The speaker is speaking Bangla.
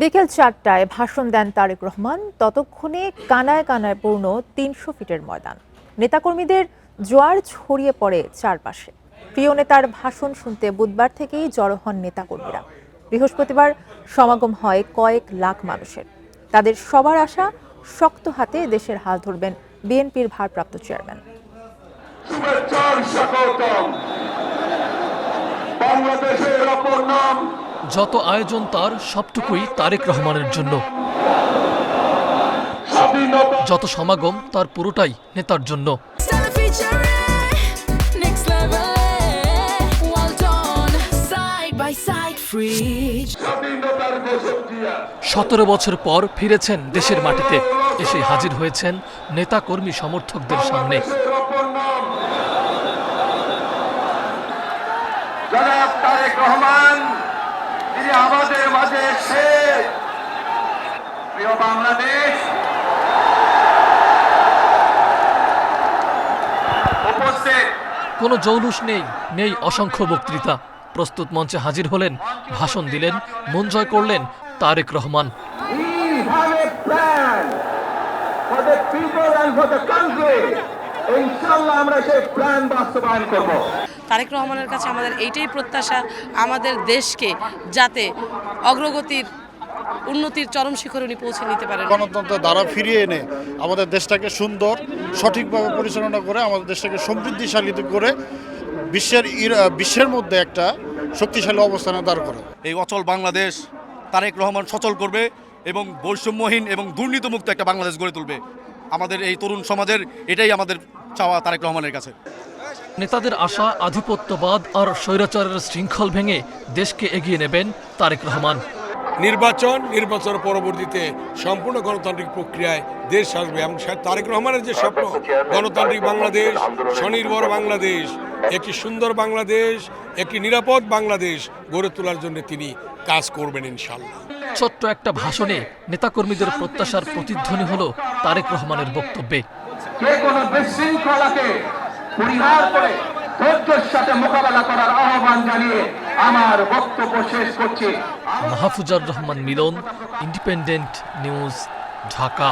বিকেল ৪টায় ভাষণ দেন তারেক রহমান। ততক্ষণে কানায় কানায় পূর্ণ ৩০০ ফিটের ময়দান। নেতাকর্মীদের জোয়ার ছড়িয়ে পড়ে চারপাশে। প্রিয় নেতার ভাষণ শুনতে বুধবার থেকেই জড়ো হন নেতাকর্মীরা। বৃহস্পতিবার সমাগম হয় কয়েক লাখ মানুষের। তাদের সবার আশা, শক্ত হাতে দেশের হাল ধরবেন বিএনপির ভারপ্রাপ্ত চেয়ারম্যান। যত আয়োজন তার সবটুকুই তারেক রহমানের জন্য, যত সমাগম তার পুরোটাই নেতার জন্য। 17 বছর পর ফিরেছেন দেশের মাটিতে। এসে হাজির হয়েছেন নেতা কর্মী সমর্থকদের সামনে। জনাব তারেক রহমান, তিনি আমাদের মাঝে এসে প্রিয় বাংলাদেশ উপস্থিত। কোনো জৌলুস নেই অসংখ্য বক্তৃতা। প্রস্তুত মঞ্চে হাজির হলেন, ভাষণ দিলেন, মন জয় করলেন তারেক রহমান। আমরা সেই প্ল্যান বাস্তবায়ন করব। তারেক রহমানের কাছে আমাদের এইটাই প্রত্যাশা, আমাদের দেশকে যাতে অগ্রগতির উন্নতির চরম শিখরে উনি পৌঁছে নিতে পারেন। গণতন্ত্রের ধারা ফিরিয়ে এনে আমাদের দেশটাকে সুন্দর, সঠিকভাবে পরিচালনা করে আমাদের দেশটাকে সমৃদ্ধিশালী করে বিশ্বের মধ্যে একটা শক্তিশালী অবস্থানে দাঁড় করে। এই অচল বাংলাদেশ তারেক রহমান সচল করবে এবং বৈষম্যহীন এবং দুর্নীতিমুক্ত একটা বাংলাদেশ গড়ে তুলবে। আমাদের এই তরুণ সমাজের এটাই আমাদের চাওয়া তারেক রহমানের কাছে। নেতাদের আশা, আধিপত্যবাদ আর স্বৈরাচারের শৃঙ্খল ভেঙে দেশকে এগিয়ে নেবেন তারেক রহমান। নির্বাচন পরবর্তীতে সম্পূর্ণ গণতান্ত্রিক প্রক্রিয়ায় দেশ আসবে এবং তারেক রহমানের যে স্বপ্ন, গণতান্ত্রিক বাংলাদেশ, স্বনির্ভর বাংলাদেশ, একটি সুন্দর বাংলাদেশ, একটি নিরাপদ বাংলাদেশ গড়ে তোলার জন্য তিনি কাজ করবেন ইনশাআল্লাহ। ছোট্ট একটা ভাষণে নেতাকর্মীদের প্রত্যাশার প্রতিধ্বনি হলো তারেক রহমানের বক্তব্যে। যে কোনো বিশৃঙ্খলাকে পরিহার করে ধৈর্যের সাথে মোকাবেলা করার আহ্বান জানিয়ে আমার বক্তব্য শেষ করছি। মাহফুজার রহমান মিলন, ইন্ডিপেন্ডেন্ট নিউজ, ঢাকা।